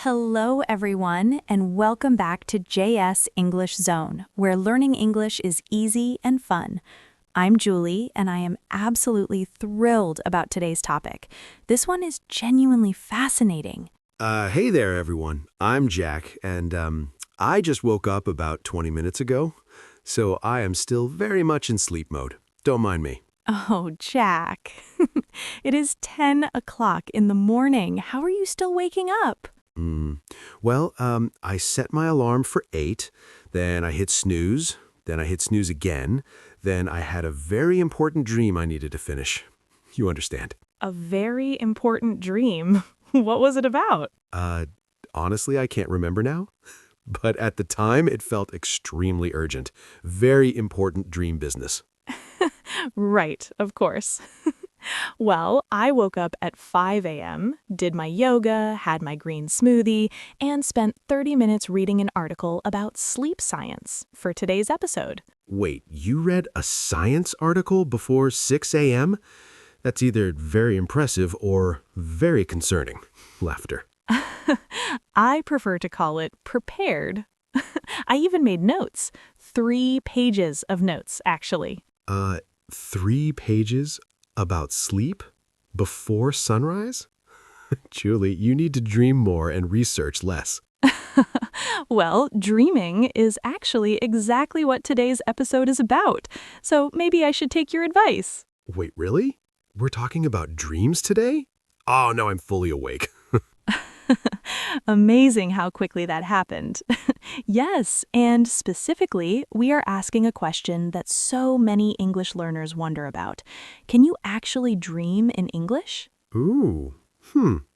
Hello, everyone, and welcome back to JS English Zone, where learning English is easy and fun. I'm Julie, and I am absolutely thrilled about today's topic. This one is genuinely fascinating. Hey there, everyone. I'm Jack, and I just woke up about 20 minutes ago, so I am still very much in sleep mode. Don't mind me. Oh, Jack. It is 10 o'clock in the morning. How are you still waking up? Well, I set my alarm for 8, then I hit snooze, then I hit snooze again, then I had a very important dream I needed to finish. You understand. A very important dream. What was it about? Honestly, I can't remember now, but at the time it felt extremely urgent. Very important dream business. Right, of course. Well, I woke up at 5 a.m., did my yoga, had my green smoothie, and spent 30 minutes reading an article about sleep science for today's episode. Wait, you read a science article before 6 a.m.? That's either very impressive or very concerning. Laughter. I prefer to call it prepared. I even made notes. 3 pages of notes, actually. 3 pages about sleep before sunrise? Julie, you need to dream more and research less. Well, dreaming is actually exactly what today's episode is about, so maybe I should take your advice. Wait, really? We're talking about dreams today? Oh, no, I'm fully awake. Amazing how quickly that happened. Yes, and specifically, we are asking a question that so many English learners wonder about. Can you actually dream in English? Ooh,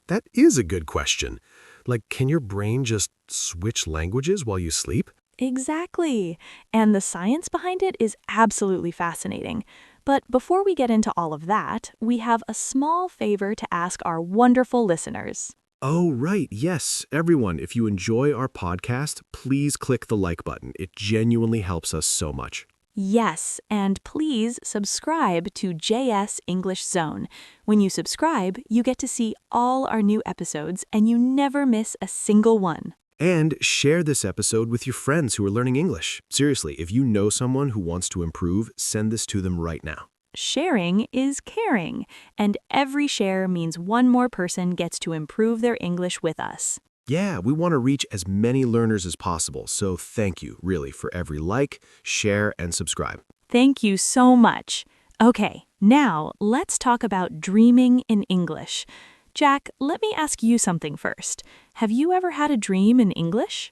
that is a good question. Like, can your brain just switch languages while you sleep? Exactly. And the science behind it is absolutely fascinating. But before we get into all of that, we have a small favor to ask our wonderful listeners. Oh, right. Yes. Everyone, if you enjoy our podcast, please click the like button. It genuinely helps us so much. Yes, and please subscribe to JS English Zone. When you subscribe, you get to see all our new episodes and you never miss a single one. And share this episode with your friends who are learning English. Seriously, if you know someone who wants to improve, send this to them right now. Sharing is caring, and every share means one more person gets to improve their English with us. Yeah, we want to reach as many learners as possible, so thank you, really, for every like, share, and subscribe. Thank you so much. Okay, now let's talk about dreaming in English. Jack, let me ask you something first. Have you ever had a dream in English?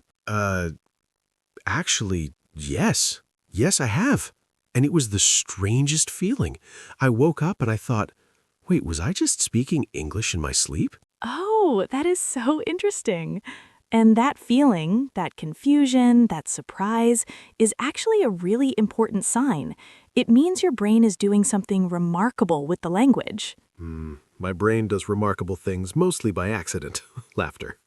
Actually, yes. Yes, I have. And it was the strangest feeling. I woke up and I thought, wait, was I just speaking English in my sleep? Oh, that is so interesting. And that feeling, that confusion, that surprise, is actually a really important sign. It means your brain is doing something remarkable with the language. My brain does remarkable things, mostly by accident. Laughter.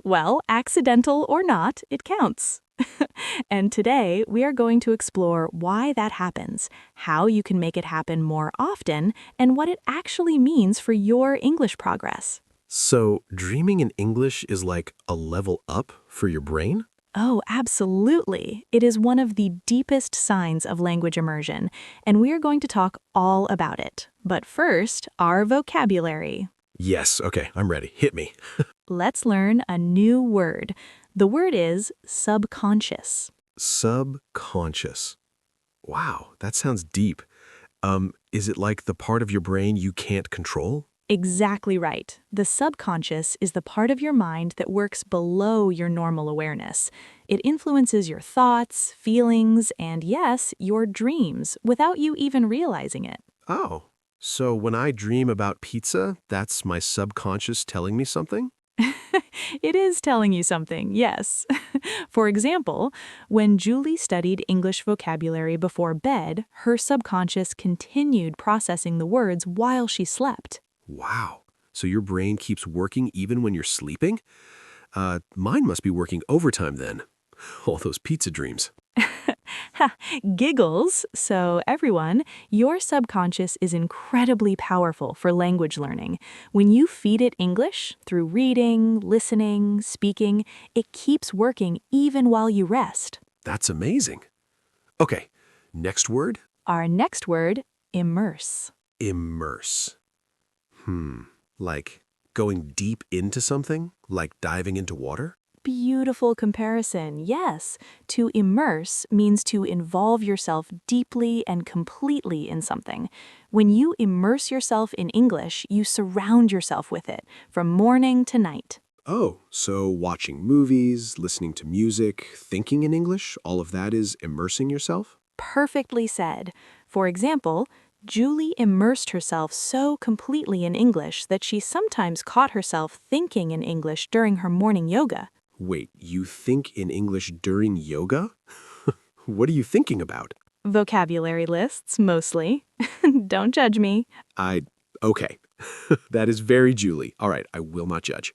Well, accidental or not, it counts. And today, we are going to explore why that happens, how you can make it happen more often, and what it actually means for your English progress. So, dreaming in English is like a level up for your brain? Oh, absolutely. It is one of the deepest signs of language immersion, and we are going to talk all about it. But first, our vocabulary. Yes, okay, I'm ready. Hit me. Let's learn a new word. The word is subconscious. Subconscious. Wow, that sounds deep. Is it like the part of your brain you can't control? Exactly right. The subconscious is the part of your mind that works below your normal awareness. It influences your thoughts, feelings, and yes, your dreams without you even realizing it. Oh, so when I dream about pizza, that's my subconscious telling me something? It is telling you something, yes. For example, when Julie studied English vocabulary before bed, her subconscious continued processing the words while she slept. Wow. So your brain keeps working even when you're sleeping? Mine must be working overtime then. All those pizza dreams. Giggles. So, everyone, your subconscious is incredibly powerful for language learning. When you feed it English through reading, listening, speaking, it keeps working even while you rest. That's amazing. Okay, next word? Our next word, immerse. Immerse. Like going deep into something? Like diving into water? Beautiful comparison. Yes, to immerse means to involve yourself deeply and completely in something. When you immerse yourself in English, you surround yourself with it from morning to night. Oh, so watching movies, listening to music, thinking in English, all of that is immersing yourself? Perfectly said. For example, Julie immersed herself so completely in English that she sometimes caught herself thinking in English during her morning yoga. Wait, you think in English during yoga? What are you thinking about? Vocabulary lists, mostly. Don't judge me. Okay. That is very Julie. All right, I will not judge.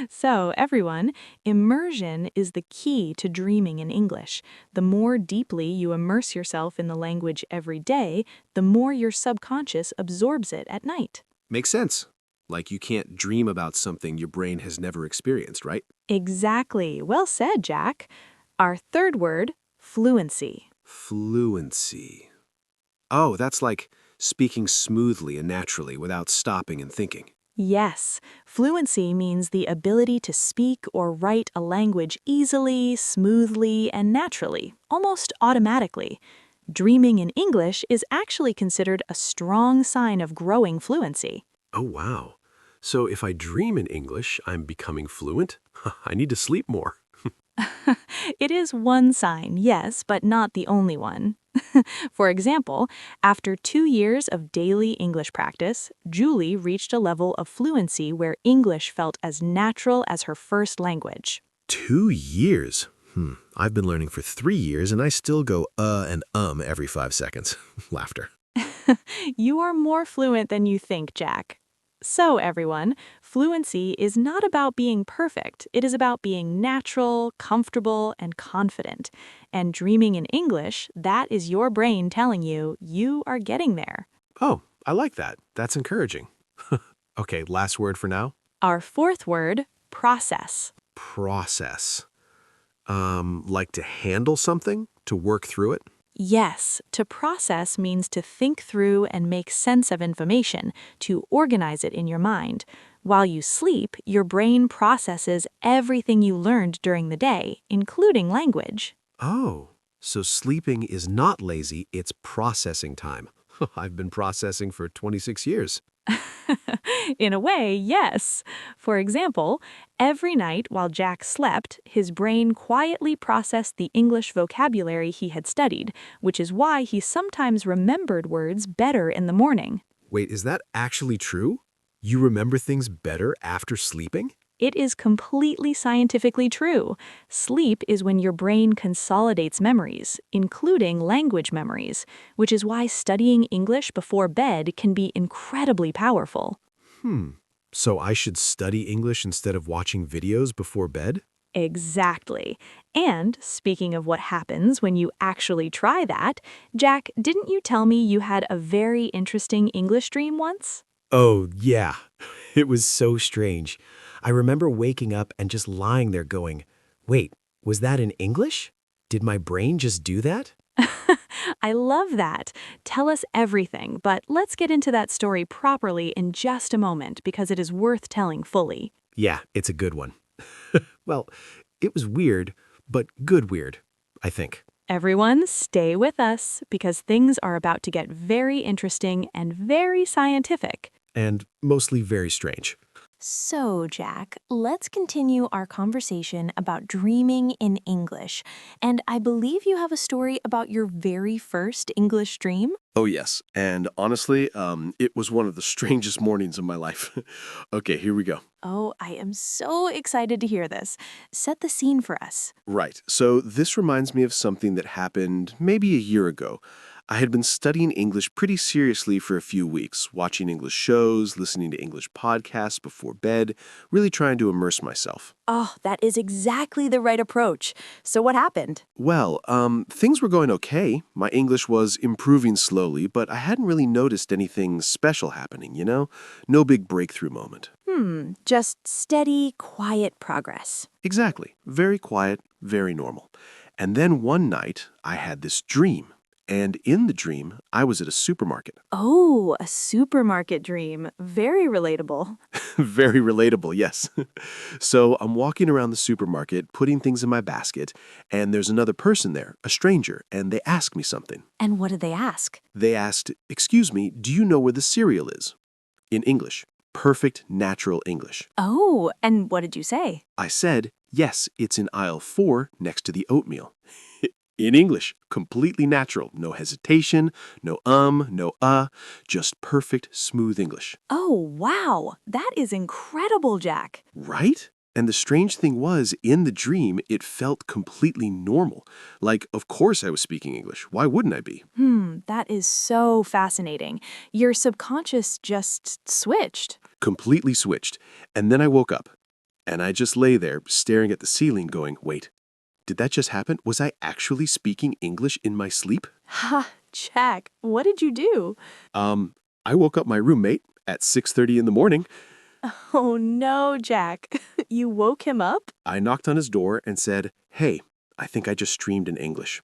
So, everyone, immersion is the key to dreaming in English. The more deeply you immerse yourself in the language every day, the more your subconscious absorbs it at night. Makes sense. Like you can't dream about something your brain has never experienced, right? Exactly. Well said, Jack. Our third word, fluency. Fluency. Oh, that's like speaking smoothly and naturally without stopping and thinking. Yes, fluency means the ability to speak or write a language easily, smoothly, and naturally, almost automatically. Dreaming in English is actually considered a strong sign of growing fluency. Oh, wow. So if I dream in English, I'm becoming fluent? I need to sleep more. It is one sign, yes, but not the only one. For example, after 2 years of daily English practice, Julie reached a level of fluency where English felt as natural as her first language. 2 years? I've been learning for 3 years and I still go and every 5 seconds. Laughter. You are more fluent than you think, Jack. So, everyone, fluency is not about being perfect. It is about being natural, comfortable, and confident. And dreaming in English, that is your brain telling you you are getting there. Oh, I like that. That's encouraging. Okay, last word for now. Our fourth word, process. Process. Like to handle something? To work through it? Yes, to process means to think through and make sense of information, to organize it in your mind. While you sleep, your brain processes everything you learned during the day, including language. Oh, so sleeping is not lazy, it's processing time. I've been processing for 26 years. In a way, yes. For example, every night while Jack slept, his brain quietly processed the English vocabulary he had studied, which is why he sometimes remembered words better in the morning. Wait, is that actually true? You remember things better after sleeping? It is completely scientifically true. Sleep is when your brain consolidates memories, including language memories, which is why studying English before bed can be incredibly powerful. So I should study English instead of watching videos before bed? Exactly. And speaking of what happens when you actually try that, Jack, didn't you tell me you had a very interesting English dream once? Oh, yeah. It was so strange. I remember waking up and just lying there going, wait, was that in English? Did my brain just do that? I love that. Tell us everything, but let's get into that story properly in just a moment because it is worth telling fully. Yeah, it's a good one. Well, it was weird, but good weird, I think. Everyone, stay with us because things are about to get very interesting and very scientific. And mostly very strange. So, Jack, let's continue our conversation about dreaming in English. And I believe you have a story about your very first English dream? Oh, yes. And honestly, it was one of the strangest mornings of my life. Okay, here we go. Oh, I am so excited to hear this. Set the scene for us. Right. So this reminds me of something that happened maybe a year ago. I had been studying English pretty seriously for a few weeks, watching English shows, listening to English podcasts before bed, really trying to immerse myself. Oh, that is exactly the right approach. So what happened? Well, things were going okay. My English was improving slowly, but I hadn't really noticed anything special happening, you know? No big breakthrough moment. Just steady, quiet progress. Exactly. Very quiet, very normal. And then one night, I had this dream. And in the dream, I was at a supermarket. Oh, a supermarket dream. Very relatable. Very relatable, yes. So I'm walking around the supermarket, putting things in my basket, and there's another person there, a stranger, and they ask me something. And what did they ask? They asked, "Excuse me, do you know where the cereal is?" In English. Perfect, natural English. Oh, and what did you say? I said, "Yes, it's in aisle 4 next to the oatmeal." In English, completely natural, no hesitation, no just perfect, smooth English. Oh, wow. That is incredible, Jack. Right? And the strange thing was, in the dream, it felt completely normal. Like, of course I was speaking English. Why wouldn't I be? That is so fascinating. Your subconscious just switched. Completely switched. And then I woke up. And I just lay there, staring at the ceiling, going, wait, did that just happen? Was I actually speaking English in my sleep? Ha, Jack, what did you do? I woke up my roommate at 6:30 in the morning. Oh no, Jack. You woke him up? I knocked on his door and said, "Hey, I think I just streamed in English."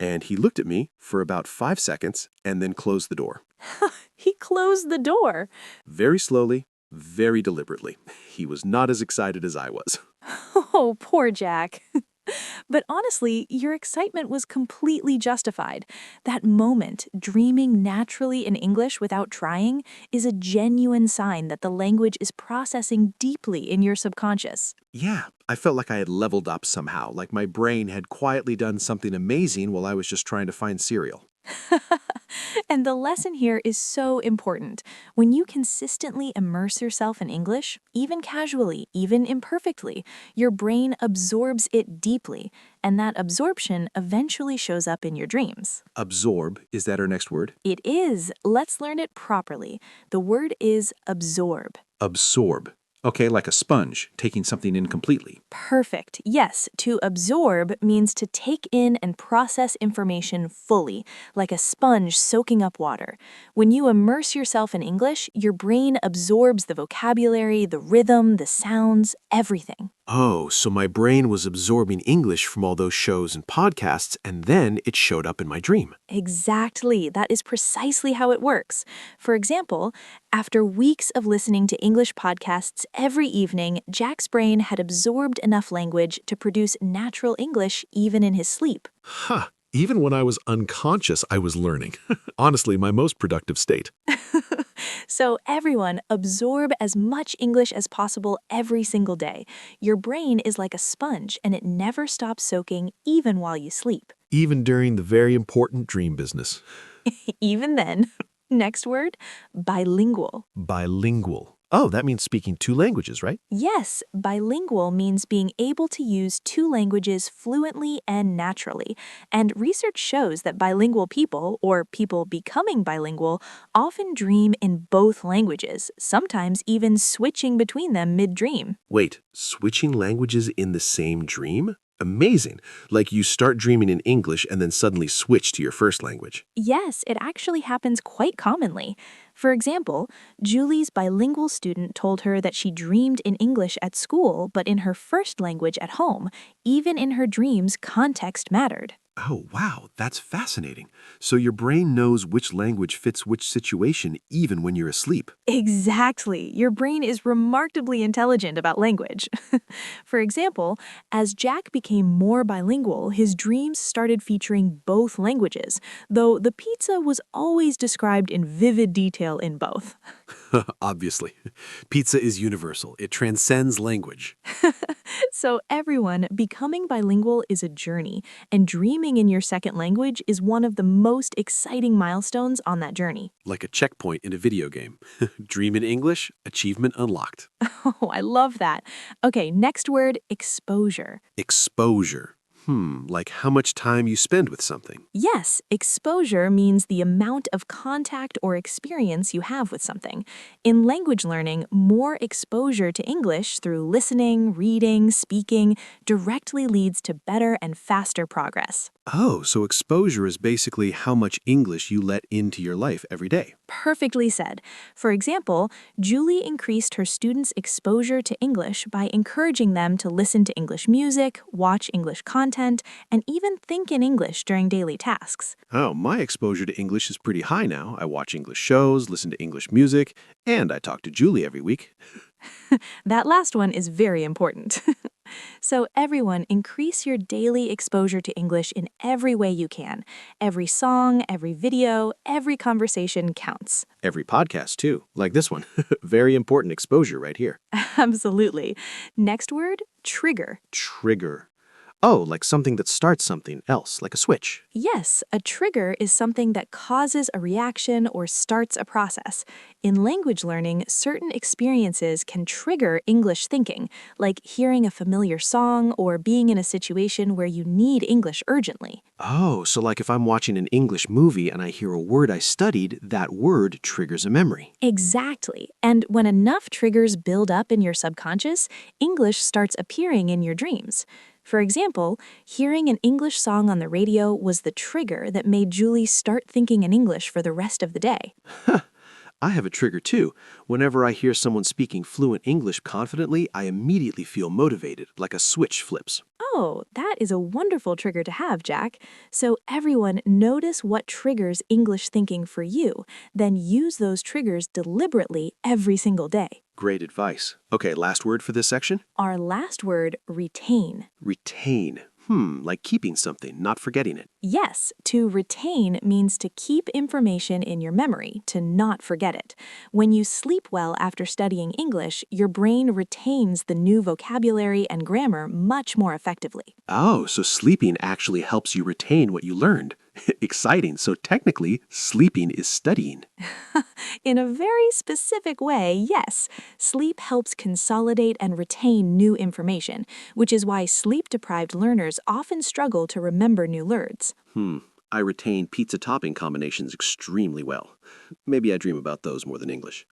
And he looked at me for about 5 seconds and then closed the door. He closed the door. Very slowly, very deliberately. He was not as excited as I was. Oh, poor Jack. But honestly, your excitement was completely justified. That moment, dreaming naturally in English without trying, is a genuine sign that the language is processing deeply in your subconscious. Yeah, I felt like I had leveled up somehow, like my brain had quietly done something amazing while I was just trying to find cereal. And the lesson here is so important. When you consistently immerse yourself in English, even casually, even imperfectly, your brain absorbs it deeply, and that absorption eventually shows up in your dreams. Absorb, is that our next word? It is. Let's learn it properly. The word is absorb. Absorb. Okay, like a sponge, taking something in completely. Perfect. Yes, to absorb means to take in and process information fully, like a sponge soaking up water. When you immerse yourself in English, your brain absorbs the vocabulary, the rhythm, the sounds, everything. Oh, so my brain was absorbing English from all those shows and podcasts, and then it showed up in my dream. Exactly. That is precisely how it works. For example, after weeks of listening to English podcasts every evening, Jack's brain had absorbed enough language to produce natural English even in his sleep. Huh. Even when I was unconscious, I was learning. Honestly, my most productive state. So everyone, absorb as much English as possible every single day. Your brain is like a sponge and it never stops soaking even while you sleep. Even during the very important dream business. Even then. Next word, bilingual. Bilingual. Oh, that means speaking 2 languages, right? Yes, bilingual means being able to use 2 languages fluently and naturally. And research shows that bilingual people, or people becoming bilingual, often dream in both languages, sometimes even switching between them mid-dream. Wait, switching languages in the same dream? Amazing. Like you start dreaming in English and then suddenly switch to your first language. Yes, it actually happens quite commonly. For example, Julie's bilingual student told her that she dreamed in English at school, but in her first language at home. Even in her dreams, context mattered. Oh, wow, that's fascinating. So your brain knows which language fits which situation even when you're asleep. Exactly. Your brain is remarkably intelligent about language. For example, as Jack became more bilingual, his dreams started featuring both languages, though the pizza was always described in vivid detail in both. Obviously. Pizza is universal. It transcends language. So everyone, becoming bilingual is a journey, and dreaming in your second language is one of the most exciting milestones on that journey. Like a checkpoint in a video game. Dream in English, achievement unlocked. Oh, I love that. Okay, next word, exposure. Exposure. Like how much time you spend with something. Yes, exposure means the amount of contact or experience you have with something. In language learning, more exposure to English through listening, reading, speaking directly leads to better and faster progress. Oh, so exposure is basically how much English you let into your life every day. Perfectly said. For example, Julie increased her students' exposure to English by encouraging them to listen to English music, watch English content, and even think in English during daily tasks. Oh, my exposure to English is pretty high now. I watch English shows, listen to English music, and I talk to Julie every week. That last one is very important. So everyone, increase your daily exposure to English in every way you can. Every song, every video, every conversation counts. Every podcast, too, like this one. Very important exposure right here. Absolutely. Next word, trigger. Trigger. Oh, like something that starts something else, like a switch. Yes, a trigger is something that causes a reaction or starts a process. In language learning, certain experiences can trigger English thinking, like hearing a familiar song or being in a situation where you need English urgently. Oh, so like if I'm watching an English movie and I hear a word I studied, that word triggers a memory. Exactly. And when enough triggers build up in your subconscious, English starts appearing in your dreams. For example, hearing an English song on the radio was the trigger that made Julie start thinking in English for the rest of the day. I have a trigger too. Whenever I hear someone speaking fluent English confidently, I immediately feel motivated, like a switch flips. Oh, that is a wonderful trigger to have, Jack. So everyone, notice what triggers English thinking for you, then use those triggers deliberately every single day. Great advice. Okay, last word for this section? Our last word, retain. Retain. Like keeping something, not forgetting it. Yes, to retain means to keep information in your memory, to not forget it. When you sleep well after studying English, your brain retains the new vocabulary and grammar much more effectively. Oh, so sleeping actually helps you retain what you learned. Exciting. So technically, sleeping is studying. In a very specific way, yes, sleep helps consolidate and retain new information, which is why sleep-deprived learners often struggle to remember new words. I retain pizza topping combinations extremely well. Maybe I dream about those more than English.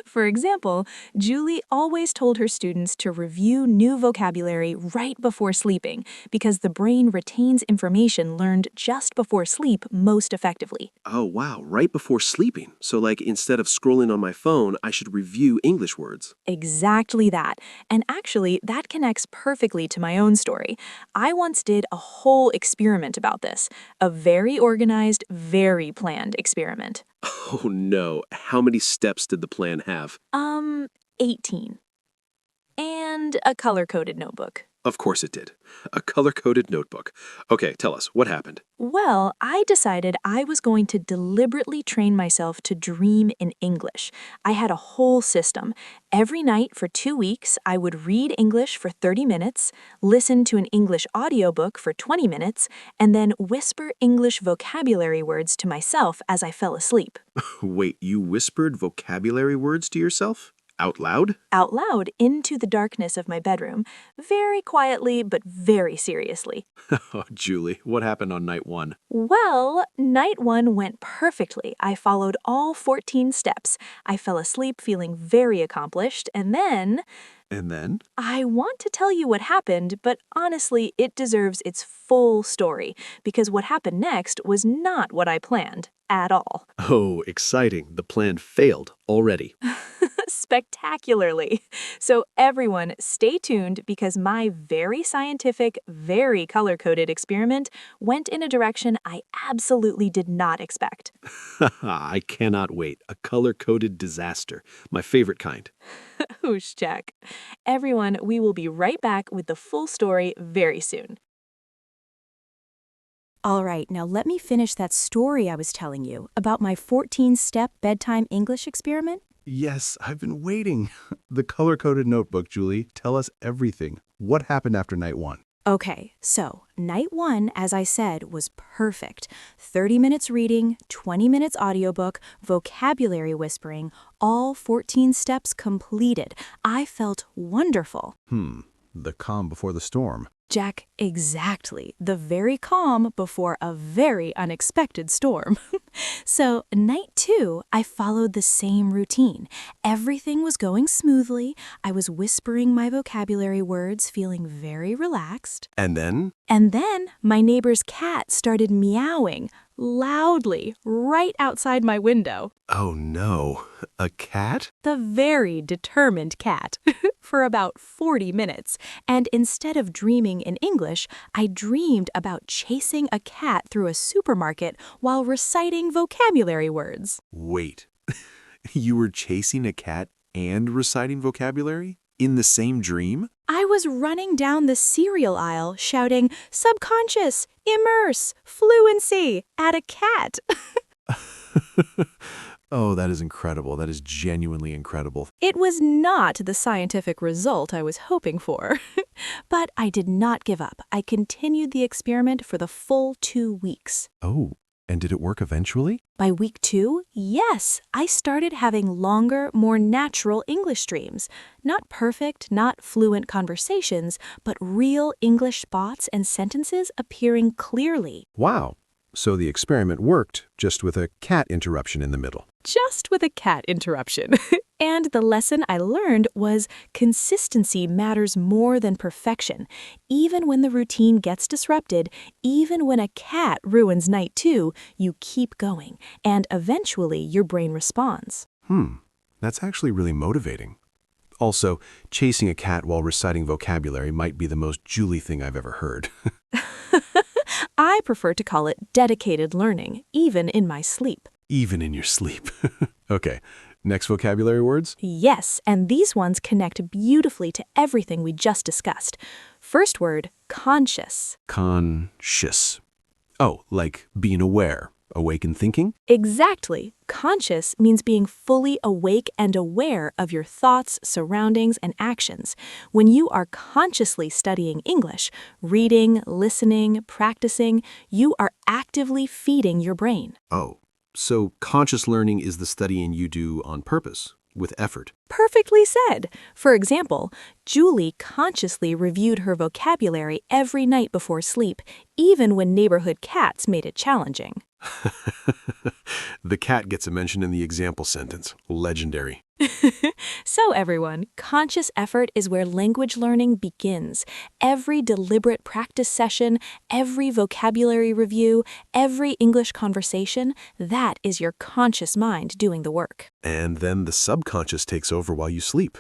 For example, Julie always told her students to review new vocabulary right before sleeping because the brain retains information learned just before sleep most effectively. Oh, wow, right before sleeping. So, like, instead of scrolling on my phone, I should review English words. Exactly that. And actually, that connects perfectly to my own story. I once did a whole experiment about this, a very organized, very planned experiment. Oh no, how many steps did the plan have? 18. And a color-coded notebook. Of course it did. A color-coded notebook. Okay, tell us, what happened? Well, I decided I was going to deliberately train myself to dream in English. I had a whole system. Every night for 2 weeks, I would read English for 30 minutes, listen to an English audiobook for 20 minutes, and then whisper English vocabulary words to myself as I fell asleep. Wait, you whispered vocabulary words to yourself? Out loud? Out loud into the darkness of my bedroom, very quietly but very seriously. Oh, Julie, what happened on night one? Well, night one went perfectly. I followed all 14 steps. I fell asleep feeling very accomplished, and then And then? I want to tell you what happened, but honestly, it deserves its full story, because what happened next was not what I planned at all. Oh, exciting. The plan failed already. Spectacularly. So everyone, stay tuned because my very scientific, very color-coded experiment went in a direction I absolutely did not expect. I cannot wait. A color-coded disaster. My favorite kind. Whoosh, Jack. Everyone, we will be right back with the full story very soon. All right, now let me finish that story I was telling you about my 14-step bedtime English experiment. Yes, I've been waiting. The color-coded notebook, Julie. Tell us everything. What happened after night one? Okay, so night one, as I said, was perfect. 30 minutes reading, 20 minutes audiobook, vocabulary whispering, all 14 steps completed. I felt wonderful. The calm before the storm. Jack, exactly. The very calm before a very unexpected storm. So, night 2, I followed the same routine. Everything was going smoothly. I was whispering my vocabulary words, feeling very relaxed. And then? And then my neighbor's cat started meowing loudly right outside my window. Oh no, a cat? The very determined cat, for about 40 minutes. And instead of dreaming in English, I dreamed about chasing a cat through a supermarket while reciting vocabulary words. Wait, you were chasing a cat and reciting vocabulary? In the same dream? I was running down the cereal aisle shouting, subconscious, immerse, fluency, at a cat. Oh, that is incredible. That is genuinely incredible. It was not the scientific result I was hoping for. But I did not give up. I continued the experiment for the full 2 weeks. Oh, and did it work eventually? By week 2, yes, I started having longer, more natural English streams. Not perfect, not fluent conversations, but real English spots and sentences appearing clearly. Wow. So the experiment worked, just with a cat interruption in the middle. Just with a cat interruption. And the lesson I learned was consistency matters more than perfection. Even when the routine gets disrupted, even when a cat ruins night 2, you keep going, and eventually your brain responds. That's actually really motivating. Also, chasing a cat while reciting vocabulary might be the most Julie thing I've ever heard. I prefer to call it dedicated learning, even in my sleep. Even in your sleep. Okay, next vocabulary words? Yes, and these ones connect beautifully to everything we just discussed. First word, conscious. Conscious. Oh, like being aware, awake and thinking? Exactly. Conscious means being fully awake and aware of your thoughts, surroundings, and actions. When you are consciously studying English, reading, listening, practicing, you are actively feeding your brain. Oh, so conscious learning is the studying you do on purpose, with effort. Perfectly said. For example, Julie consciously reviewed her vocabulary every night before sleep, even when neighborhood cats made it challenging. The cat gets a mention in the example sentence. Legendary. So everyone, conscious effort is where language learning begins. Every deliberate practice session, every vocabulary review, every English conversation, that is your conscious mind doing the work. And then the subconscious takes over while you sleep.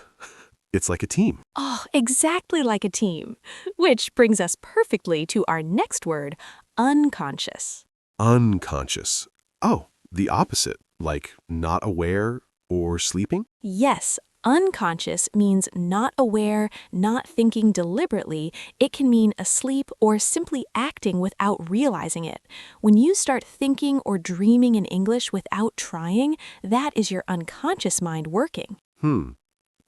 It's like a team. Oh, exactly like a team. Which brings us perfectly to our next word, unconscious. Unconscious. Oh, the opposite, like not aware or sleeping? Yes, unconscious means not aware, not thinking deliberately. It can mean asleep or simply acting without realizing it. When you start thinking or dreaming in English without trying, that is your unconscious mind working.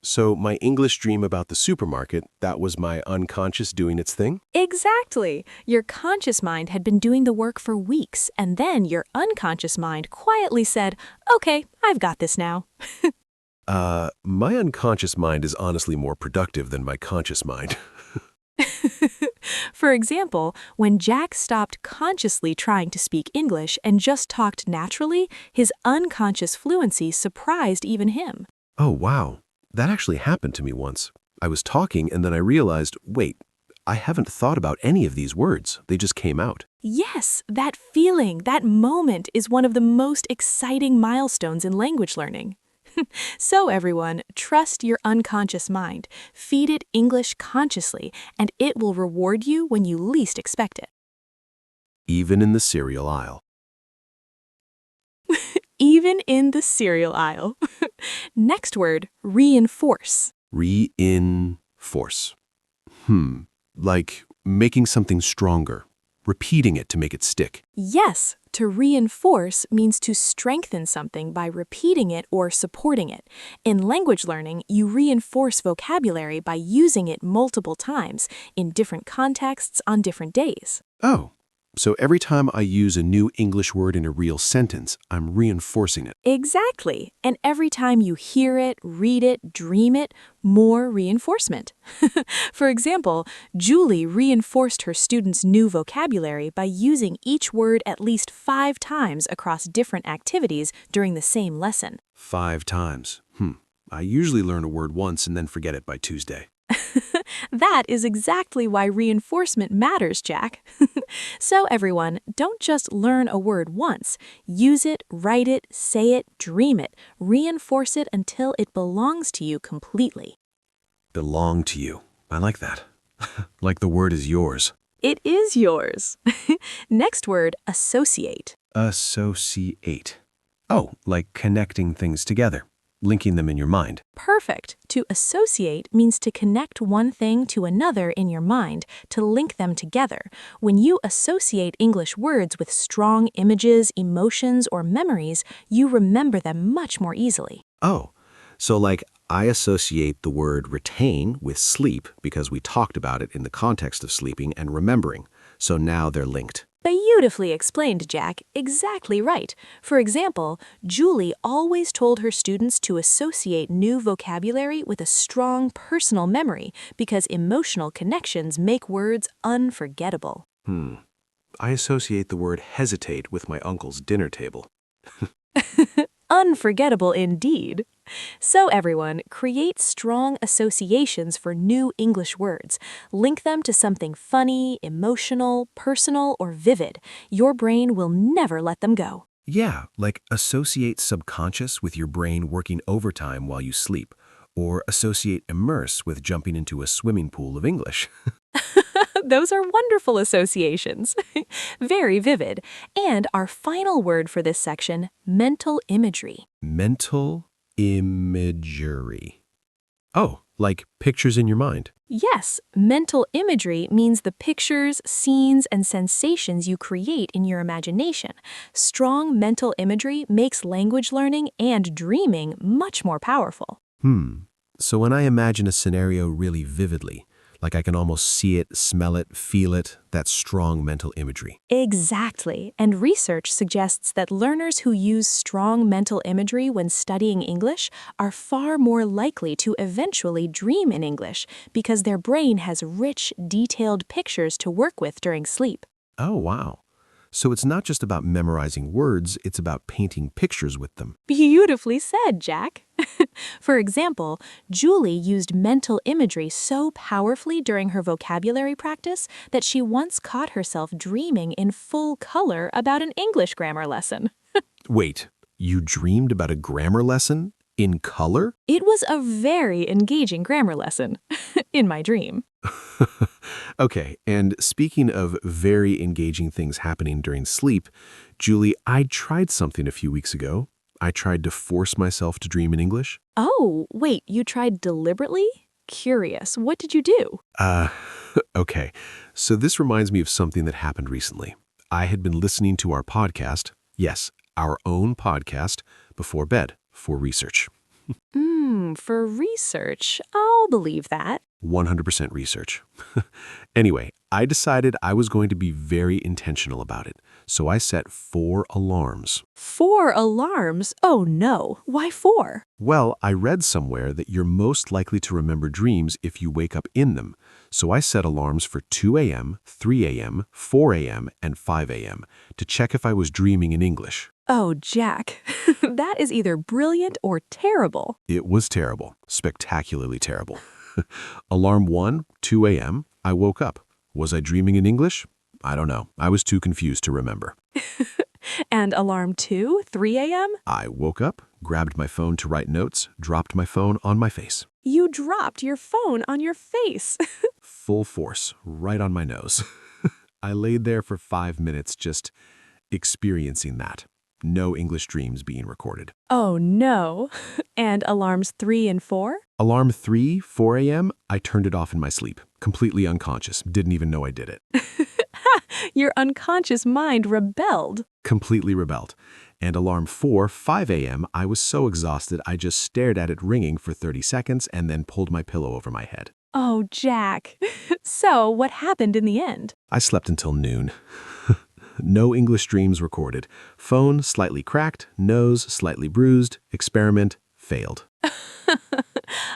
So my English dream about the supermarket, that was my unconscious doing its thing? Exactly. Your conscious mind had been doing the work for weeks, and then your unconscious mind quietly said, "Okay, I've got this now." My unconscious mind is honestly more productive than my conscious mind. For example, when Jack stopped consciously trying to speak English and just talked naturally, his unconscious fluency surprised even him. Oh, wow. That actually happened to me once. I was talking and then I realized, wait, I haven't thought about any of these words. They just came out. Yes, that feeling, that moment is one of the most exciting milestones in language learning. So everyone, trust your unconscious mind, feed it English consciously, and it will reward you when you least expect it. Even in the cereal aisle. Even in the cereal aisle. Next word, reinforce. Reinforce. Like making something stronger, repeating it to make it stick. Yes, to reinforce means to strengthen something by repeating it or supporting it. In language learning, you reinforce vocabulary by using it multiple times in different contexts on different days. Oh, So every time I use a new English word in a real sentence, I'm reinforcing it. Exactly. And every time you hear it, read it, dream it, more reinforcement. For example, Julie reinforced her students' new vocabulary by using each word at least 5 times across different activities during the same lesson. 5 times. I usually learn a word once and then forget it by Tuesday. That is exactly why reinforcement matters, Jack. So everyone, don't just learn a word once. Use it, write it, say it, dream it. Reinforce it until it belongs to you completely. Belong to you. I like that. Like the word is yours. It is yours. Next word, associate. Associate. Oh, like connecting things together, linking them in your mind. Perfect. To associate means to connect one thing to another in your mind, to link them together. When you associate English words with strong images, emotions, or memories, you remember them much more easily. Oh, so like I associate the word retain with sleep because we talked about it in the context of sleeping and remembering. So now they're linked. Beautifully explained, Jack. Exactly right. For example, Julie always told her students to associate new vocabulary with a strong personal memory because emotional connections make words unforgettable. I associate the word hesitate with my uncle's dinner table. Unforgettable indeed. So everyone, create strong associations for new English words. Link them to something funny, emotional, personal, or vivid. Your brain will never let them go. Yeah, like associate subconscious with your brain working overtime while you sleep, or associate immerse with jumping into a swimming pool of English. Those are wonderful associations. Very vivid. And our final word for this section, mental imagery. Mental imagery. Oh, like pictures in your mind. Yes, mental imagery means the pictures, scenes, and sensations you create in your imagination. Strong mental imagery makes language learning and dreaming much more powerful. So when I imagine a scenario really vividly, like I can almost see it, smell it, feel it, that's strong mental imagery. Exactly. And research suggests that learners who use strong mental imagery when studying English are far more likely to eventually dream in English because their brain has rich, detailed pictures to work with during sleep. Oh, wow. So it's not just about memorizing words, it's about painting pictures with them. Beautifully said, Jack. For example, Julie used mental imagery so powerfully during her vocabulary practice that she once caught herself dreaming in full color about an English grammar lesson. Wait, you dreamed about a grammar lesson in color? It was a very engaging grammar lesson in my dream. Okay, and speaking of very engaging things happening during sleep, Julie, I tried something a few weeks ago. I tried to force myself to dream in English. Oh, wait, you tried deliberately? Curious, what did you do? Okay. So this reminds me of something that happened recently. I had been listening to our podcast, yes, our own podcast, before bed for research. For research, I'll believe that. 100% research. Anyway, I decided I was going to be very intentional about it. So I set 4 alarms. 4 alarms? Oh no, why 4? Well, I read somewhere that you're most likely to remember dreams if you wake up in them. So I set alarms for 2 a.m., 3 a.m., 4 a.m., and 5 a.m. to check if I was dreaming in English. Oh, Jack, that is either brilliant or terrible. It was terrible, spectacularly terrible. Alarm 1, 2 a.m., I woke up. Was I dreaming in English? I don't know. I was too confused to remember. And alarm 2, 3 a.m.? I woke up, grabbed my phone to write notes, dropped my phone on my face. You dropped your phone on your face. Full force, right on my nose. I laid there for 5 minutes just experiencing that. No English dreams being recorded. Oh no. And alarms 3 and 4? Alarm 3, 4 a.m., I turned it off in my sleep. Completely unconscious. Didn't even know I did it. Your unconscious mind rebelled. Completely rebelled. And alarm 4, 5 a.m., I was so exhausted I just stared at it ringing for 30 seconds and then pulled my pillow over my head. Oh, Jack. So, what happened in the end? I slept until noon. No English dreams recorded. Phone slightly cracked, nose slightly bruised, experiment failed.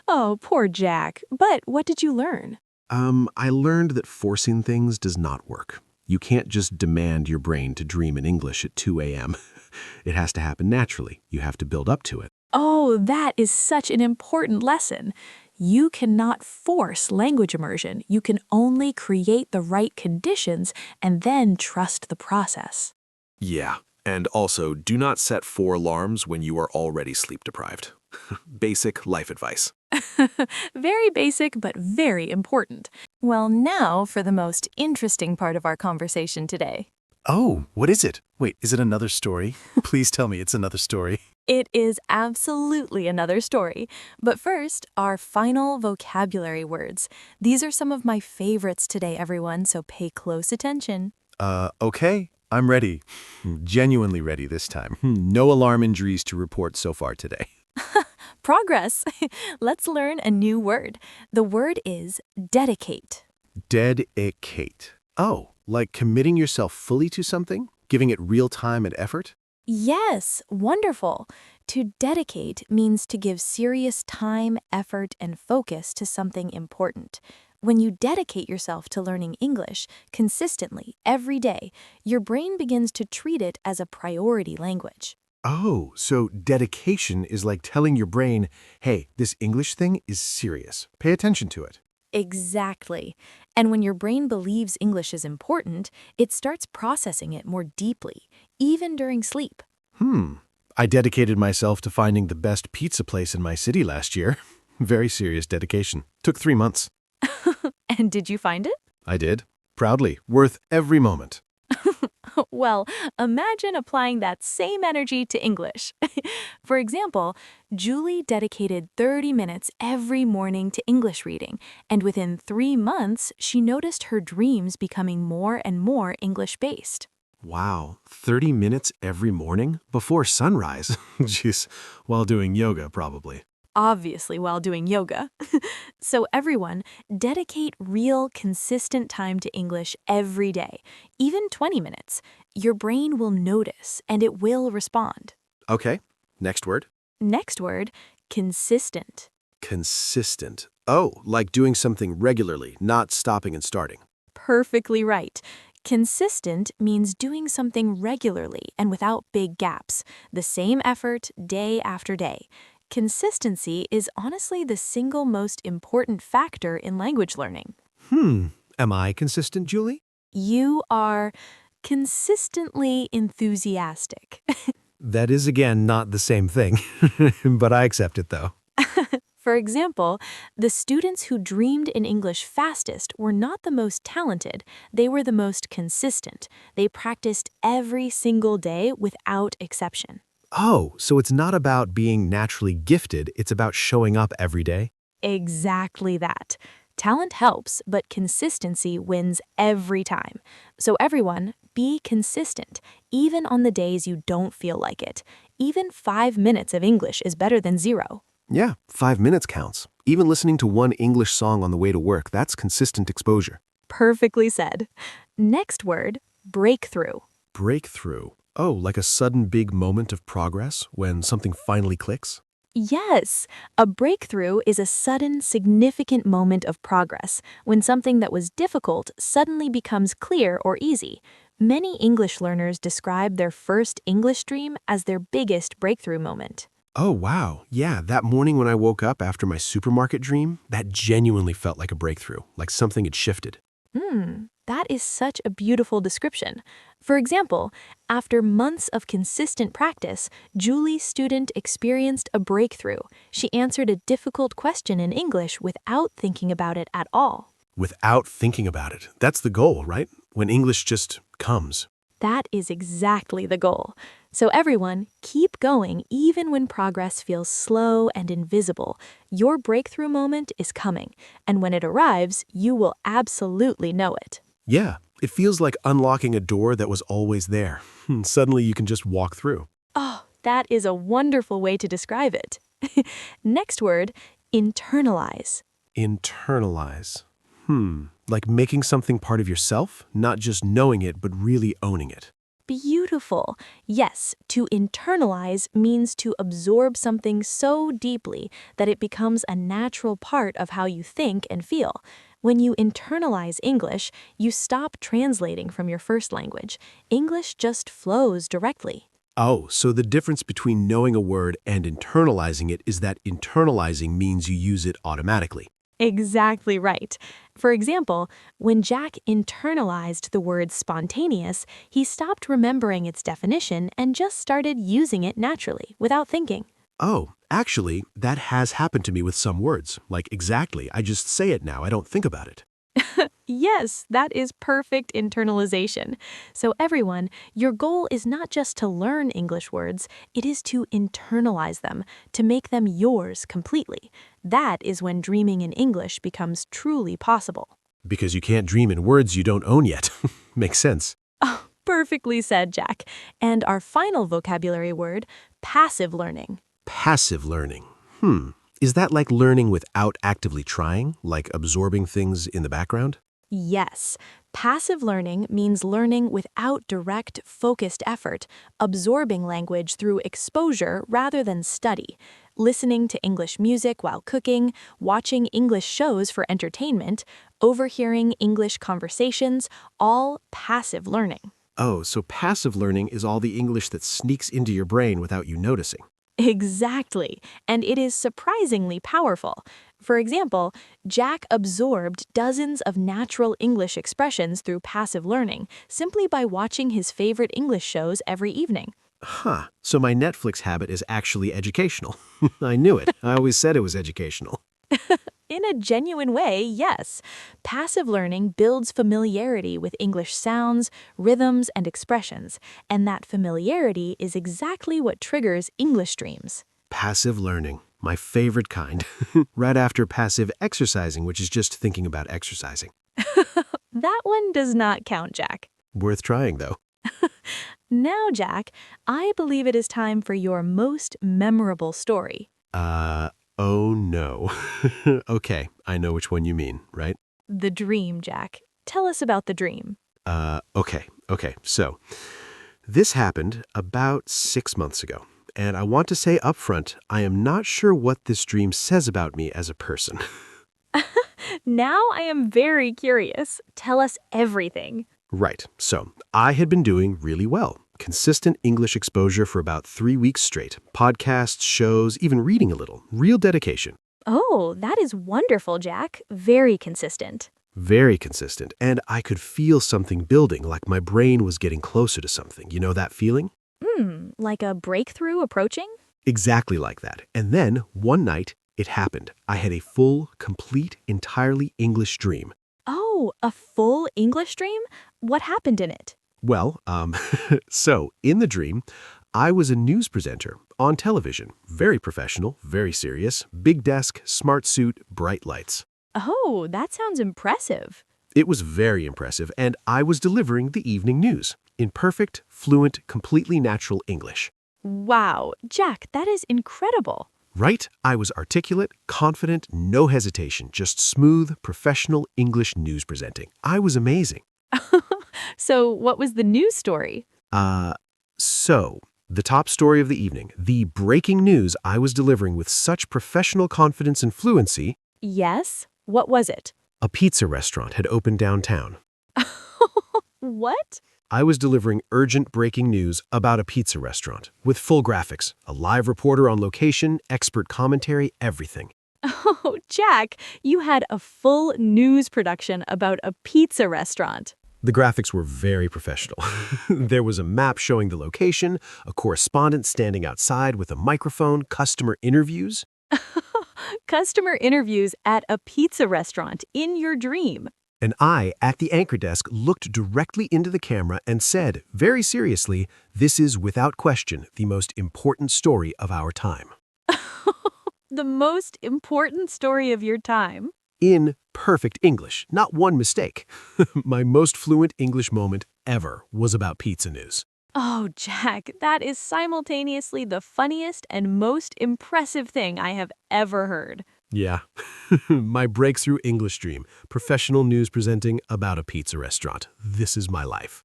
Oh, poor Jack. But what did you learn? I learned that forcing things does not work. You can't just demand your brain to dream in English at 2 a.m. It has to happen naturally. You have to build up to it. Oh, that is such an important lesson. You cannot force language immersion. You can only create the right conditions and then trust the process. Yeah, and also do not set 4 alarms when you are already sleep deprived. Basic life advice. Very basic, but very important. Well, now for the most interesting part of our conversation today. Oh, what is it? Wait, is it another story? Please tell me it's another story. It is absolutely another story. But first, our final vocabulary words. These are some of my favorites today, everyone, so pay close attention. Okay, I'm ready. Genuinely ready this time. No alarm injuries to report so far today. Progress! Let's learn a new word. The word is dedicate. Dedicate. Oh, like committing yourself fully to something? Giving it real time and effort? Yes, wonderful. To dedicate means to give serious time, effort, and focus to something important. When you dedicate yourself to learning English consistently every day, your brain begins to treat it as a priority language. Oh, so dedication is like telling your brain, hey, this English thing is serious. Pay attention to it. Exactly. And when your brain believes English is important, it starts processing it more deeply, even during sleep. I dedicated myself to finding the best pizza place in my city last year. Very serious dedication. Took 3 months. And did you find it? I did. Proudly. Worth every moment. Well, imagine applying that same energy to English. For example, Julie dedicated 30 minutes every morning to English reading, and within 3 months, she noticed her dreams becoming more and more English-based. Wow, 30 minutes every morning? Before sunrise? Jeez, while doing yoga, probably. Obviously while doing yoga. So everyone, dedicate real, consistent time to English every day, even 20 minutes. Your brain will notice and it will respond. Okay, next word. Next word, consistent. Consistent. Oh, like doing something regularly, not stopping and starting. Perfectly right. Consistent means doing something regularly and without big gaps, the same effort day after day. Consistency is honestly the single most important factor in language learning. Am I consistent, Julie? You are consistently enthusiastic. That is, again, not the same thing, but I accept it, though. For example, the students who dreamed in English fastest were not the most talented, they were the most consistent. They practiced every single day without exception. Oh, so it's not about being naturally gifted, it's about showing up every day? Exactly that. Talent helps, but consistency wins every time. So everyone, be consistent, even on the days you don't feel like it. Even 5 minutes of English is better than 0. Yeah, 5 minutes counts. Even listening to one English song on the way to work, that's consistent exposure. Perfectly said. Next word, breakthrough. Breakthrough. Oh, like a sudden big moment of progress when something finally clicks? Yes, a breakthrough is a sudden, significant moment of progress when something that was difficult suddenly becomes clear or easy. Many English learners describe their first English dream as their biggest breakthrough moment. Oh, wow. Yeah, that morning when I woke up after my supermarket dream, that genuinely felt like a breakthrough, like something had shifted. That is such a beautiful description. For example, after months of consistent practice, Julie's student experienced a breakthrough. She answered a difficult question in English without thinking about it at all. Without thinking about it. That's the goal, right? When English just comes. That is exactly the goal. So everyone, keep going even when progress feels slow and invisible. Your breakthrough moment is coming, and when it arrives, you will absolutely know it. Yeah, it feels like unlocking a door that was always there. Suddenly you can just walk through. Oh, that is a wonderful way to describe it. Next word, internalize. Internalize. like making something part of yourself, not just knowing it, but really owning it. Beautiful. Yes, to internalize means to absorb something so deeply that it becomes a natural part of how you think and feel. When you internalize English, you stop translating from your first language. English just flows directly. Oh, so the difference between knowing a word and internalizing it is that internalizing means you use it automatically. Exactly right. For example, when Jack internalized the word spontaneous, he stopped remembering its definition and just started using it naturally, without thinking. Oh, actually, that has happened to me with some words. Like exactly, I just say it now, I don't think about it. Yes, that is perfect internalization. So everyone, your goal is not just to learn English words, it is to internalize them, to make them yours completely. That is when dreaming in English becomes truly possible. Because you can't dream in words you don't own yet. Makes sense. Oh, perfectly said, Jack. And our final vocabulary word, passive learning. Passive learning. Is that like learning without actively trying, like absorbing things in the background? Yes, passive learning means learning without direct, focused effort, absorbing language through exposure rather than study, listening to English music while cooking, watching English shows for entertainment, overhearing English conversations, all passive learning. Oh, so passive learning is all the English that sneaks into your brain without you noticing. Exactly, and it is surprisingly powerful. For example, Jack absorbed dozens of natural English expressions through passive learning simply by watching his favorite English shows every evening. Huh, so my Netflix habit is actually educational. I knew it. I always said it was educational. In a genuine way, yes. Passive learning builds familiarity with English sounds, rhythms, and expressions, and that familiarity is exactly what triggers English dreams. Passive learning, my favorite kind. Right after passive exercising, which is just thinking about exercising. That one does not count, Jack. Worth trying, though. Now, Jack, I believe it is time for your most memorable story. Oh no. Okay, I know which one you mean, right? The dream, Jack. Tell us about the dream. Okay. So, this happened about 6 months ago. And I want to say up front, I am not sure what this dream says about me as a person. Now I am very curious. Tell us everything. Right. So, I had been doing really well. Consistent English exposure for about 3 weeks straight. Podcasts, shows, even reading a little. Real dedication. Oh, that is wonderful, Jack. Very consistent. Very consistent. And I could feel something building, like my brain was getting closer to something. You know that feeling? Like a breakthrough approaching? Exactly like that. And then, one night, it happened. I had a full, complete, entirely English dream. Oh, a full English dream? What happened in it? Well, so in the dream, I was a news presenter on television. Very professional, very serious, big desk, smart suit, bright lights. Oh, that sounds impressive. It was very impressive, and I was delivering the evening news in perfect, fluent, completely natural English. Wow, Jack, that is incredible. Right? I was articulate, confident, no hesitation, just smooth, professional English news presenting. I was amazing. So, what was the news story? So, the top story of the evening, the breaking news I was delivering with such professional confidence and fluency, Yes? What was it? a pizza restaurant had opened downtown. What? I was delivering urgent breaking news about a pizza restaurant with full graphics, a live reporter on location, expert commentary, everything. Oh, Jack, you had a full news production about a pizza restaurant. The graphics were very professional. There was a map showing the location, a correspondent standing outside with a microphone, customer interviews. Customer interviews at a pizza restaurant in your dream. And I, at the anchor desk, looked directly into the camera and said, very seriously, this is without question the most important story of our time. The most important story of your time. In perfect English, not one mistake. My most fluent English moment ever was about pizza news. Oh, Jack, that is simultaneously the funniest and most impressive thing I have ever heard. Yeah. My breakthrough English dream. Professional news presenting about a pizza restaurant. This is my life.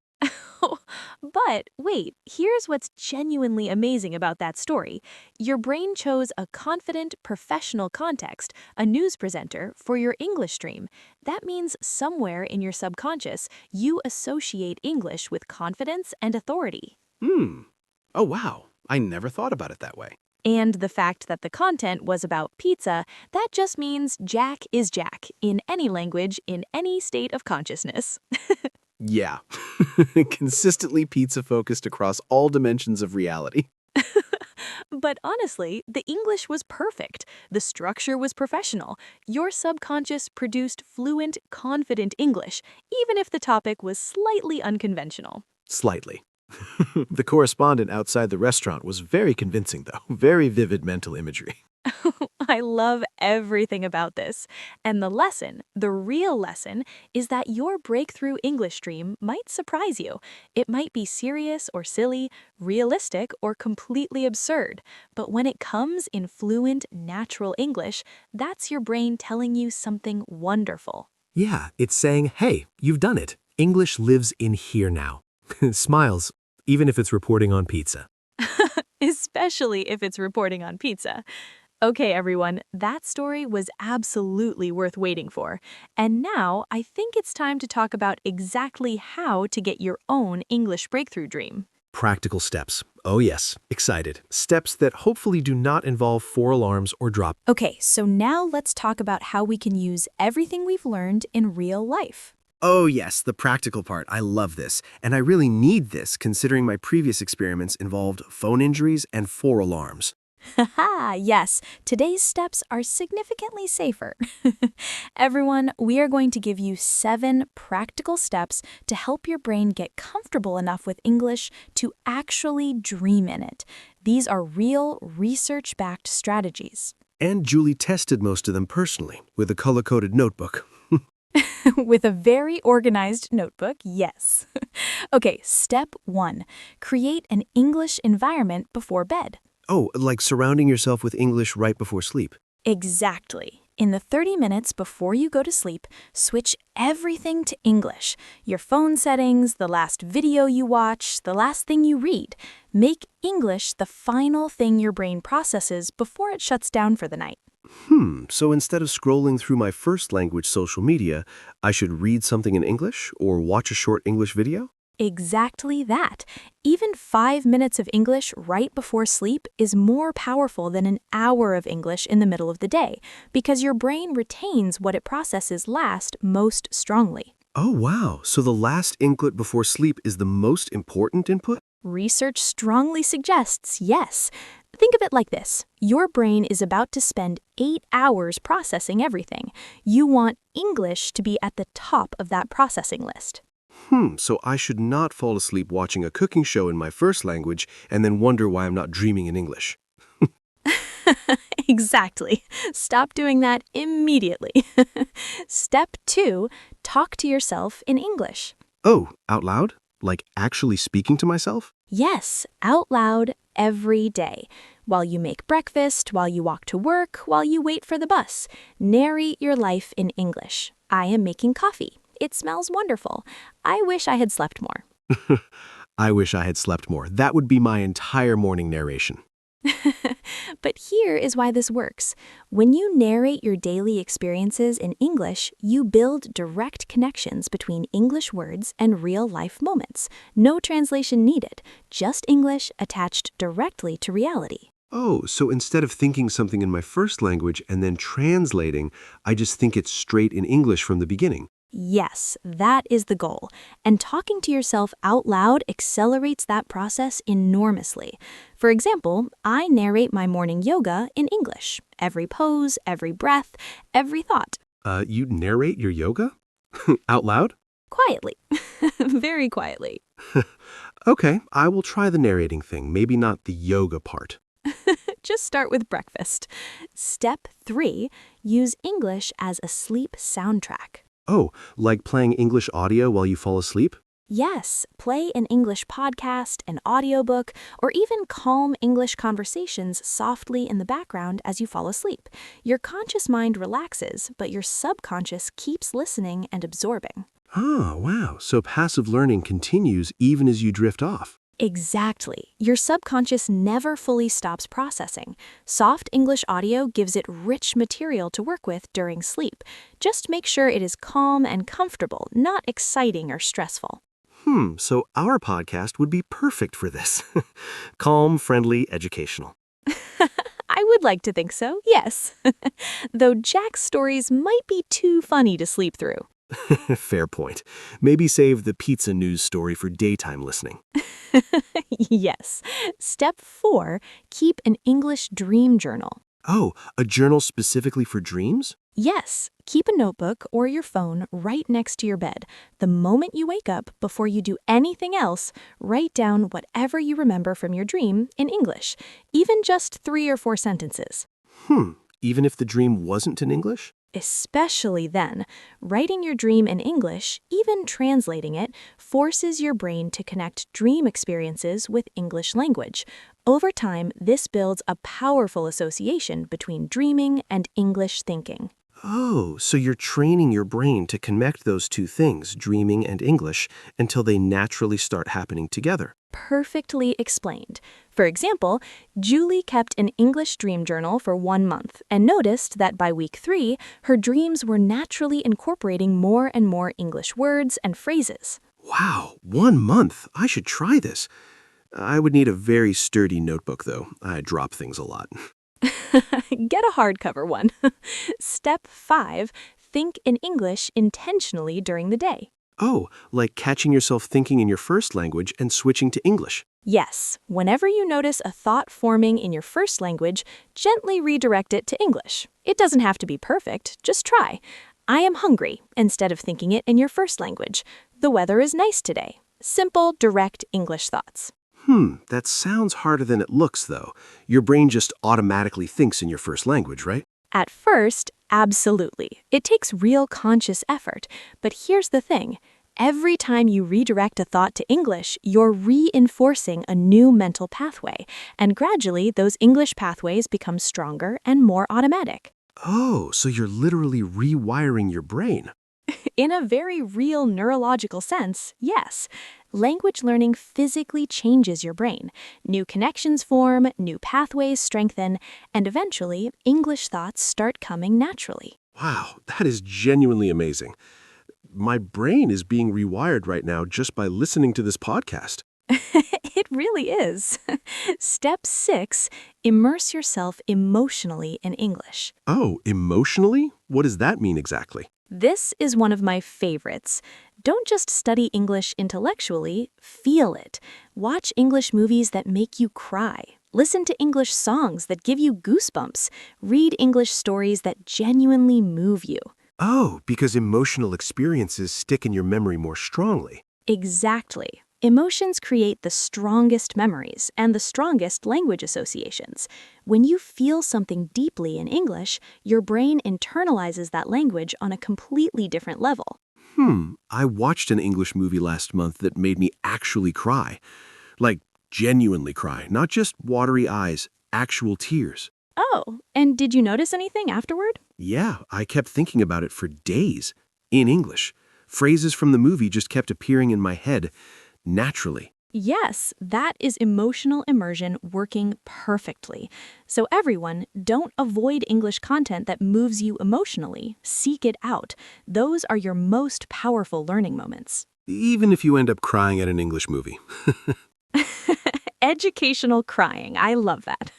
But wait, here's what's genuinely amazing about that story. Your brain chose a confident, professional context, a news presenter, for your English stream. That means somewhere in your subconscious, you associate English with confidence and authority. Oh, wow. I never thought about it that way. And the fact that the content was about pizza, that just means Jack is Jack in any language, in any state of consciousness. Yeah. Consistently pizza-focused across all dimensions of reality. But honestly, the English was perfect. The structure was professional. Your subconscious produced fluent, confident English, even if the topic was slightly unconventional. Slightly. The correspondent outside the restaurant was very convincing, though. Very vivid mental imagery. I love everything about this. And the lesson, the real lesson, is that your breakthrough English dream might surprise you. It might be serious or silly, realistic or completely absurd. But when it comes in fluent, natural English, that's your brain telling you something wonderful. Yeah, it's saying, hey, you've done it. English lives in here now. Smiles, even if it's reporting on pizza. Especially if it's reporting on pizza. Okay, everyone, that story was absolutely worth waiting for. And now I think it's time to talk about exactly how to get your own English breakthrough dream. Practical steps. Oh yes, excited. Steps that hopefully do not involve 4 alarms or drop. Okay, so now let's talk about how we can use everything we've learned in real life. Oh yes, the practical part. I love this. And I really need this considering my previous experiments involved phone injuries and 4 alarms. Haha, yes, today's steps are significantly safer. Everyone, we are going to give you 7 practical steps to help your brain get comfortable enough with English to actually dream in it. These are real, research-backed strategies. And Julie tested most of them personally with a color-coded notebook. With a very organized notebook, yes. Okay, step 1. Create an English environment before bed. Oh, like surrounding yourself with English right before sleep. Exactly. In the 30 minutes before you go to sleep, switch everything to English. Your phone settings, the last video you watch, the last thing you read. Make English the final thing your brain processes before it shuts down for the night. So instead of scrolling through my first language social media, I should read something in English or watch a short English video? Exactly that. Even 5 minutes of English right before sleep is more powerful than an hour of English in the middle of the day, because your brain retains what it processes last most strongly. Oh, wow. So the last input before sleep is the most important input? Research strongly suggests yes. Think of it like this. Your brain is about to spend 8 hours processing everything. You want English to be at the top of that processing list. So I should not fall asleep watching a cooking show in my first language and then wonder why I'm not dreaming in English. Exactly. Stop doing that immediately. Step 2, talk to yourself in English. Oh, out loud? Like actually speaking to myself? Yes, out loud every day. While you make breakfast, while you walk to work, while you wait for the bus. Narrate your life in English. I am making coffee. It smells wonderful. I wish I had slept more. I wish I had slept more. That would be my entire morning narration. But here is why this works. When you narrate your daily experiences in English, you build direct connections between English words and real-life moments. No translation needed, just English attached directly to reality. Oh, so instead of thinking something in my first language and then translating, I just think it straight in English from the beginning. Yes, that is the goal. And talking to yourself out loud accelerates that process enormously. For example, I narrate my morning yoga in English. Every pose, every breath, every thought. You narrate your yoga? Out loud? Quietly. Very quietly. Okay, I will try the narrating thing, maybe not the yoga part. Just start with breakfast. Step 3, use English as a sleep soundtrack. Oh, like playing English audio while you fall asleep? Yes, play an English podcast, an audiobook, or even calm English conversations softly in the background as you fall asleep. Your conscious mind relaxes, but your subconscious keeps listening and absorbing. Oh, wow. So passive learning continues even as you drift off. Exactly. Your subconscious never fully stops processing. Soft English audio gives it rich material to work with during sleep. Just make sure it is calm and comfortable, not exciting or stressful. So our podcast would be perfect for this. Calm, friendly, educational. I would like to think so, yes. Though Jack's stories might be too funny to sleep through. Fair point. Maybe save the pizza news story for daytime listening. Yes. Step 4, keep an English dream journal. Oh, a journal specifically for dreams? Yes, keep a notebook or your phone right next to your bed. The moment you wake up, before you do anything else, write down whatever you remember from your dream in English, even just 3 or 4 sentences. Even if the dream wasn't in English? Especially then, writing your dream in English, even translating it, forces your brain to connect dream experiences with English language. Over time, this builds a powerful association between dreaming and English thinking. Oh, so you're training your brain to connect those two things, dreaming and English, until they naturally start happening together. Perfectly explained. For example, Julie kept an English dream journal for 1 month and noticed that by week 3, her dreams were naturally incorporating more and more English words and phrases. Wow, 1 month. I should try this. I would need a very sturdy notebook, though. I drop things a lot. Get a hardcover one. Step 5, think in English intentionally during the day. Oh, like catching yourself thinking in your first language and switching to English. Yes, whenever you notice a thought forming in your first language, gently redirect it to English. It doesn't have to be perfect, just try. I am hungry, instead of thinking it in your first language. The weather is nice today. Simple, direct English thoughts. That sounds harder than it looks, though. Your brain just automatically thinks in your first language, right? At first, absolutely. It takes real conscious effort. But here's the thing. Every time you redirect a thought to English, you're reinforcing a new mental pathway. And gradually, those English pathways become stronger and more automatic. Oh, so you're literally rewiring your brain. In a very real neurological sense, yes. Language learning physically changes your brain. New connections form, new pathways strengthen, and eventually, English thoughts start coming naturally. Wow, that is genuinely amazing. My brain is being rewired right now just by listening to this podcast. It really is. Step 6, immerse yourself emotionally in English. Oh, emotionally? What does that mean exactly? This is one of my favorites. Don't just study English intellectually, feel it. Watch English movies that make you cry. Listen to English songs that give you goosebumps. Read English stories that genuinely move you. Oh, because emotional experiences stick in your memory more strongly. Exactly. Emotions create the strongest memories and the strongest language associations. When you feel something deeply in English, your brain internalizes that language on a completely different level. I watched an English movie last month that made me actually cry. Like, genuinely cry. Not just watery eyes, actual tears. Oh, and did you notice anything afterward? Yeah, I kept thinking about it for days. In English. Phrases from the movie just kept appearing in my head naturally. Yes, that is emotional immersion working perfectly. So everyone, don't avoid English content that moves you emotionally. Seek it out. Those are your most powerful learning moments. Even if you end up crying at an English movie. Educational crying. I love that.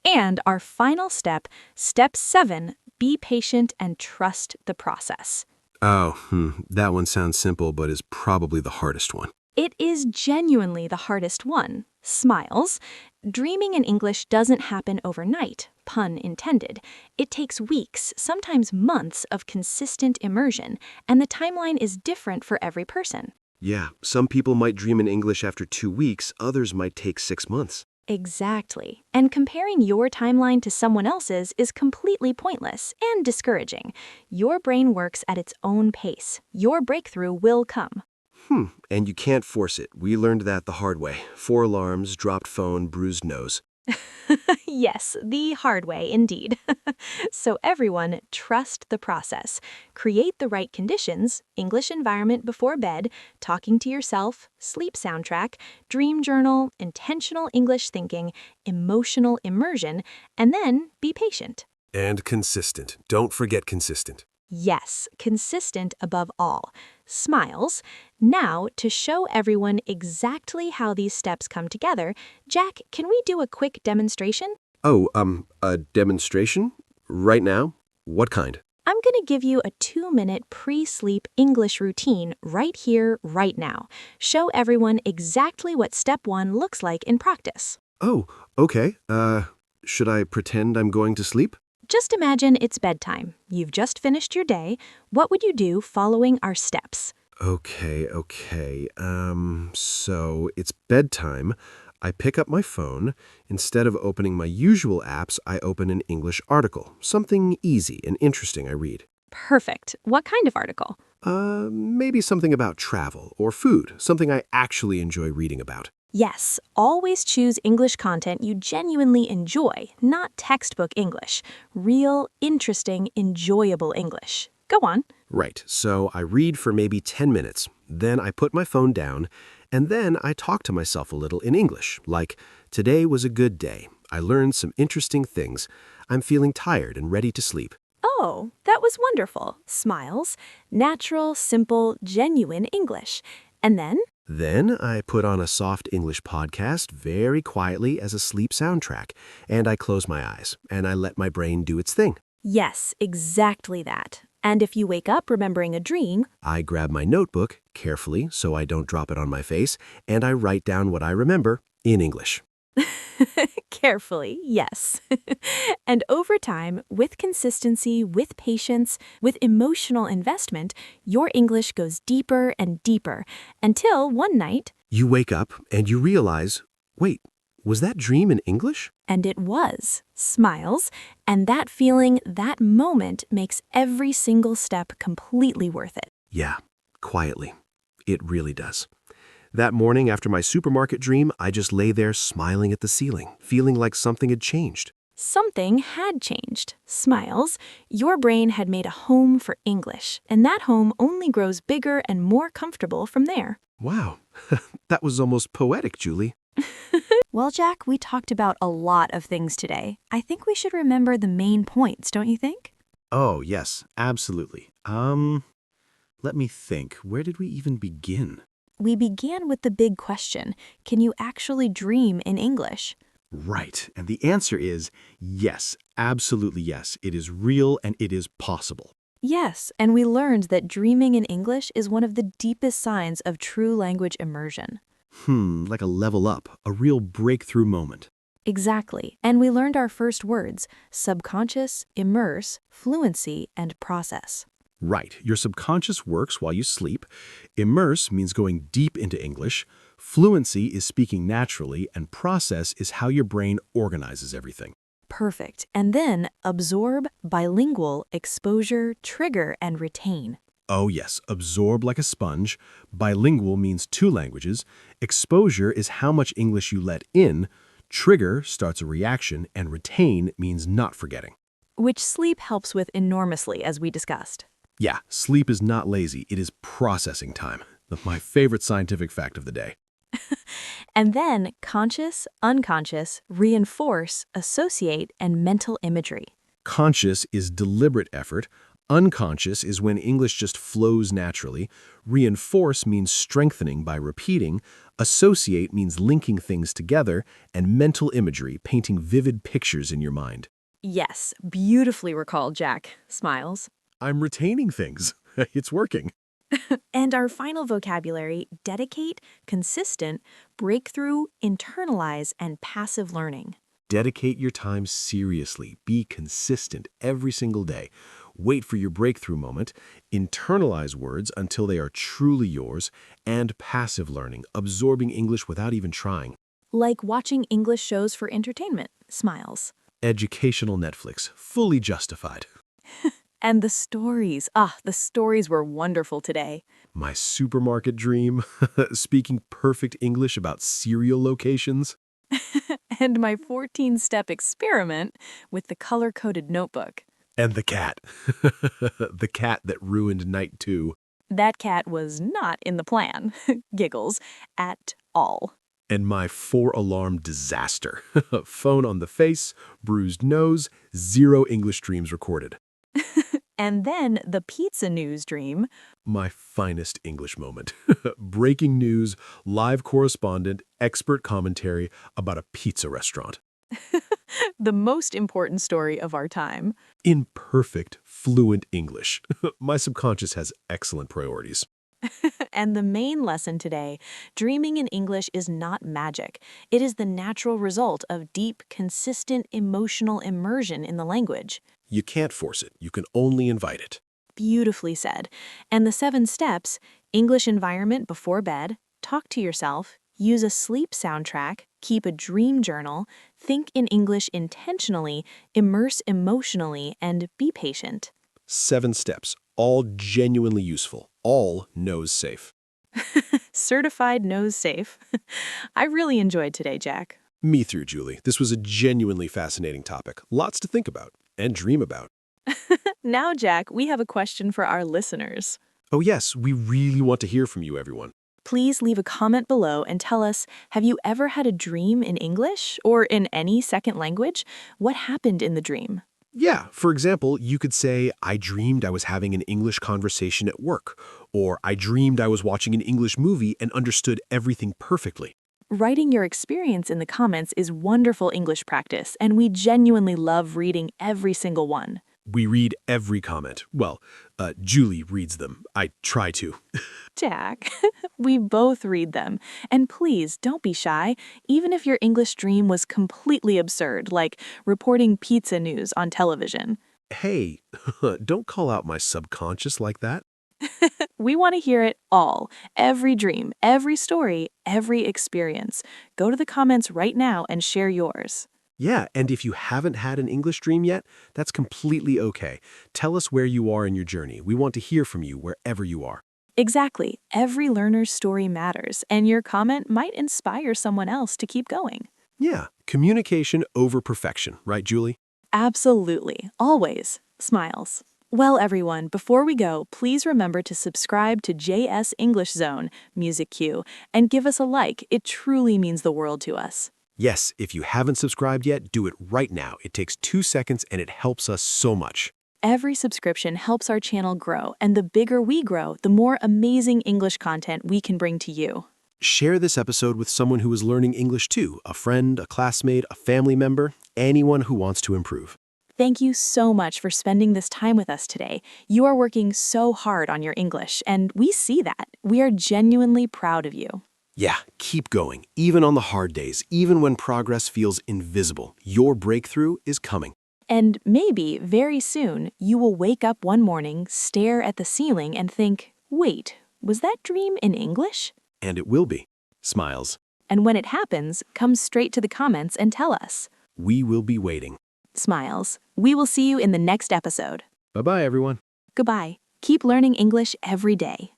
And our final step, step 7, be patient and trust the process. That one sounds simple, but is probably the hardest one. It is genuinely the hardest one. Smiles. Dreaming in English doesn't happen overnight, pun intended. It takes weeks, sometimes months of consistent immersion, and the timeline is different for every person. Yeah, some people might dream in English after 2 weeks, others might take 6 months. Exactly. And comparing your timeline to someone else's is completely pointless and discouraging. Your brain works at its own pace. Your breakthrough will come. And you can't force it. We learned that the hard way. 4 alarms, dropped phone, bruised nose. Yes, the hard way indeed. So everyone, trust the process. Create the right conditions, English environment before bed, talking to yourself, sleep soundtrack, dream journal, intentional English thinking, emotional immersion, and then be patient. And consistent. Don't forget consistent. Yes, consistent above all. Smiles. Now, to show everyone exactly how these steps come together, Jack, can we do a quick demonstration? Oh, a demonstration? Right now? What kind? I'm going to give you a 2-minute pre-sleep English routine right here, right now. Show everyone exactly what step 1 looks like in practice. Oh, okay. Should I pretend I'm going to sleep? Just imagine it's bedtime. You've just finished your day. What would you do following our steps? Okay. So it's bedtime. I pick up my phone. Instead of opening my usual apps, I open an English article. Something easy and interesting I read. Perfect. What kind of article? Maybe something about travel or food, something I actually enjoy reading about. Yes, always choose English content you genuinely enjoy, not textbook English. Real, interesting, enjoyable English. Go on. Right, so I read for maybe 10 minutes, then I put my phone down, and then I talk to myself a little in English, like, today was a good day. I learned some interesting things. I'm feeling tired and ready to sleep. Oh, that was wonderful. Smiles. Natural, simple, genuine English. And then? Then I put on a soft English podcast very quietly as a sleep soundtrack, and I close my eyes, and I let my brain do its thing. Yes, exactly that. And if you wake up remembering a dream, I grab my notebook, carefully so I don't drop it on my face, and I write down what I remember in English. carefully, yes. And over time, with consistency, with patience, with emotional investment, your English goes deeper and deeper until one night, You wake up and you realize, wait, was that dream in English? and it was, smiles, and that feeling, that moment makes every single step completely worth it. Yeah, quietly. It really does. That morning after my supermarket dream, I just lay there smiling at the ceiling, feeling like something had changed. Something had changed. Smiles. Your brain had made a home for English, and that home only grows bigger and more comfortable from there. Wow, that was almost poetic, Julie. Well, Jack, we talked about a lot of things today. I think we should remember the main points, don't you think? Oh, yes, absolutely. Let me think. Where did we even begin? We began with the big question, can you actually dream in English? Right, and the answer is yes, absolutely yes. It is real and it is possible. Yes, and we learned that dreaming in English is one of the deepest signs of true language immersion. Like a level up, a real breakthrough moment. Exactly, and we learned our first words, subconscious, immerse, fluency, and process. Right, your subconscious works while you sleep. Immerse means going deep into English. Fluency is speaking naturally, and process is how your brain organizes everything. Perfect. And then absorb, bilingual, exposure, trigger, and retain. Oh yes, absorb like a sponge. Bilingual means 2 languages. Exposure is how much English you let in. Trigger starts a reaction, and retain means not forgetting. Which sleep helps with enormously, as we discussed. Yeah, sleep is not lazy, it is processing time. My favorite scientific fact of the day. And then conscious, unconscious, reinforce, associate, and mental imagery. Conscious is deliberate effort. Unconscious is when English just flows naturally. Reinforce means strengthening by repeating. Associate means linking things together. And mental imagery, painting vivid pictures in your mind. Yes, beautifully recalled, Jack. Smiles. I'm retaining things. It's working. And our final vocabulary, dedicate, consistent, breakthrough, internalize, and passive learning. Dedicate your time seriously. Be consistent every single day. Wait for your breakthrough moment. Internalize words until they are truly yours. And passive learning, absorbing English without even trying. Like watching English shows for entertainment. Smiles. Educational Netflix, fully justified. And the stories. The stories were wonderful today. My supermarket dream, speaking perfect English about cereal locations. And my 14-step experiment with the color-coded notebook. And the cat. The cat that ruined night 2. That cat was not in the plan, giggles, at all. And my 4-alarm disaster. Phone on the face, bruised nose, 0 English dreams recorded. And then the pizza news dream. My finest English moment. Breaking news, live correspondent, expert commentary about a pizza restaurant. The most important story of our time. In perfect, fluent English. My subconscious has excellent priorities. And the main lesson today, dreaming in English is not magic. It is the natural result of deep, consistent, emotional immersion in the language. You can't force it. You can only invite it. Beautifully said. And the 7 steps, English environment before bed, talk to yourself, use a sleep soundtrack, keep a dream journal, think in English intentionally, immerse emotionally, and be patient. 7 steps, all genuinely useful, all nose safe. Certified nose safe. I really enjoyed today, Jack. Me through, Julie. This was a genuinely fascinating topic. Lots to think about and dream about. Now, Jack, we have a question for our listeners. Oh yes, we really want to hear from you, everyone. Please leave a comment below and tell us, have you ever had a dream in English or in any second language? What happened in the dream? Yeah, for example, you could say, I dreamed I was having an English conversation at work, or I dreamed I was watching an English movie and understood everything perfectly. Writing your experience in the comments is wonderful English practice, and we genuinely love reading every single one. We read every comment. Well, Julie reads them. I try to. Jack, we both read them. And please, don't be shy, even if your English dream was completely absurd, like reporting pizza news on television. Hey, don't call out my subconscious like that. We want to hear it all. Every dream, every story, every experience. Go to the comments right now and share yours. Yeah, and if you haven't had an English dream yet, that's completely okay. Tell us where you are in your journey. We want to hear from you wherever you are. Exactly. Every learner's story matters, and your comment might inspire someone else to keep going. Yeah, communication over perfection, right, Julie? Absolutely. Always. Smiles. Well, everyone, before we go, please remember to subscribe to JS English Zone, Music Cue, and give us a like. It truly means the world to us. Yes, if you haven't subscribed yet, do it right now. It takes 2 seconds and it helps us so much. Every subscription helps our channel grow, and the bigger we grow, the more amazing English content we can bring to you. Share this episode with someone who is learning English too, a friend, a classmate, a family member, anyone who wants to improve. Thank you so much for spending this time with us today. You are working so hard on your English, and we see that. We are genuinely proud of you. Yeah, keep going. Even on the hard days, even when progress feels invisible, your breakthrough is coming. And maybe, very soon, you will wake up one morning, stare at the ceiling, and think, wait, was that dream in English? And it will be. Smiles. And when it happens, come straight to the comments and tell us. We will be waiting. Smiles. We will see you in the next episode. Bye-bye, everyone. Goodbye. Keep learning English every day.